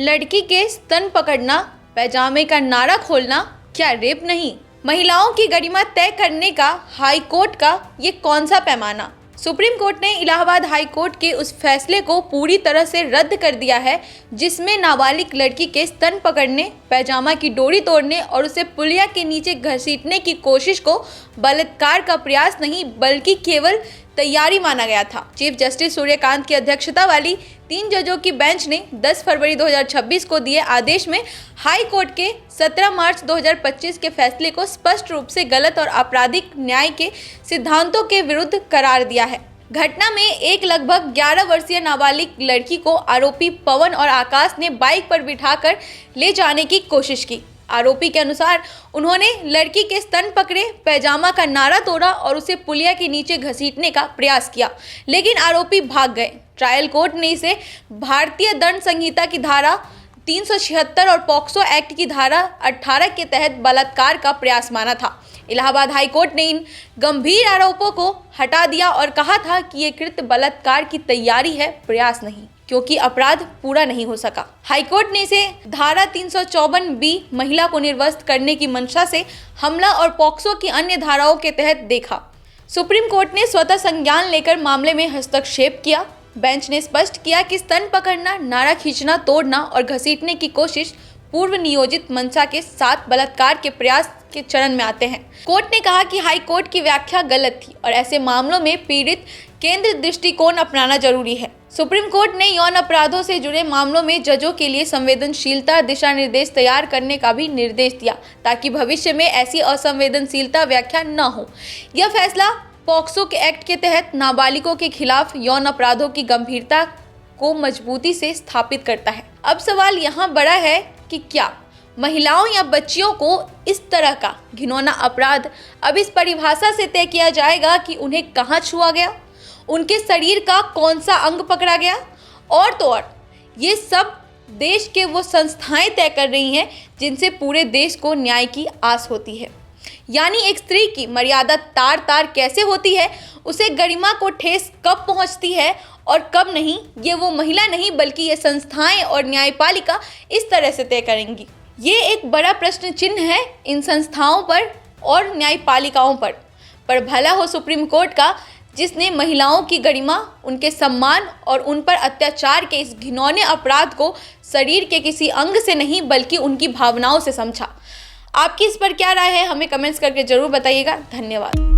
लड़की के स्तन पकड़ना, पैजामे का नाड़ा खोलना क्या रेप नहीं? महिलाओं की गरिमा तय करने का हाई कोर्ट का ये कौन सा पैमाना? सुप्रीम कोर्ट ने इलाहाबाद हाई कोर्ट के उस फैसले को पूरी तरह से रद्द कर दिया है जिसमें नाबालिग लड़की के स्तन पकड़ने, पैजामा की डोरी तोड़ने और उसे पुलिया के नीचे घसीटने की कोशिश को बलात्कार का प्रयास नहीं बल्कि केवल तैयारी माना गया था। चीफ जस्टिस सूर्यकांत की अध्यक्षता वाली 3 जजों की बेंच ने 10 फरवरी 2026 को दिए आदेश में हाई कोर्ट के 17 मार्च 2025 के फैसले को स्पष्ट रूप से गलत और आपराधिक न्याय के सिद्धांतों के विरुद्ध करार दिया है। घटना में एक लगभग 11 वर्षीय नाबालिग लड़की को आरोपी पवन और आकाश ने बाइक पर बिठाकर ले जाने की कोशिश की। आरोपी के अनुसार उन्होंने लड़की के स्तन पकड़े, पैजामा का नाड़ा तोड़ा और उसे पुलिया के नीचे घसीटने का प्रयास किया, लेकिन आरोपी भाग गए। ट्रायल कोर्ट ने इसे भारतीय दंड संहिता की धारा 376 और पॉक्सो एक्ट की धारा 18 के तहत बलात्कार का प्रयास माना था। इलाहाबाद हाई कोर्ट ने इन गंभीर आरोपों को हटा दिया और कहा था कि ये कृत्य बलात्कार की तैयारी है, प्रयास नहीं, क्योंकि अपराध पूरा नहीं हो सका। हाईकोर्ट ने इसे धारा 354B महिला को निर्वस्त्र करने की मंशा से हमला और पॉक्सो की अन्य धाराओं के तहत देखा। सुप्रीम कोर्ट ने स्वतः संज्ञान लेकर मामले में हस्तक्षेप किया। बेंच ने स्पष्ट किया कि स्तन पकड़ना, नाड़ा खींचना, तोड़ना और घसीटने की कोशिश पूर्व नियोजित मंशा के साथ बलात्कार के प्रयास के चरण में आते हैं। कोर्ट ने कहा कि हाई कोर्ट की व्याख्या गलत थी और ऐसे मामलों में पीड़ित केंद्र दृष्टिकोण अपनाना जरूरी है। सुप्रीम कोर्ट ने यौन अपराधों से जुड़े मामलों में जजों के लिए संवेदनशीलता दिशा निर्देश तैयार करने का भी निर्देश दिया ताकि भविष्य में ऐसी असंवेदनशीलता व्याख्या न हो। यह फैसला पॉक्सो के एक्ट के तहत नाबालिगों के खिलाफ यौन अपराधों की गंभीरता को मजबूती से स्थापित करता है। अब सवाल यहाँ बड़ा है कि क्या महिलाओं या बच्चियों को इस तरह का घिनौना अपराध अब इस परिभाषा से तय किया जाएगा कि उन्हें कहाँ छुआ गया, उनके शरीर का कौन सा अंग पकड़ा गया, और तो और ये सब देश के वो संस्थाएं तय कर रही हैं जिनसे पूरे देश को न्याय की आस होती है। यानी एक स्त्री की मर्यादा तार तार कैसे होती है, उसे गरिमा को ठेस कब पहुंचती है और कब नहीं, ये वो महिला नहीं बल्कि ये संस्थाएं और न्यायपालिका इस तरह से तय करेंगी। ये एक बड़ा प्रश्न चिन्ह है इन संस्थाओं पर और न्यायपालिकाओं पर भला हो सुप्रीम कोर्ट का, जिसने महिलाओं की गरिमा, उनके सम्मान और उन पर अत्याचार के इस घिनौने अपराध को शरीर के किसी अंग से नहीं बल्कि उनकी भावनाओं से समझा। आपकी इस पर क्या राय है, हमें कमेंट्स करके जरूर बताइएगा। धन्यवाद।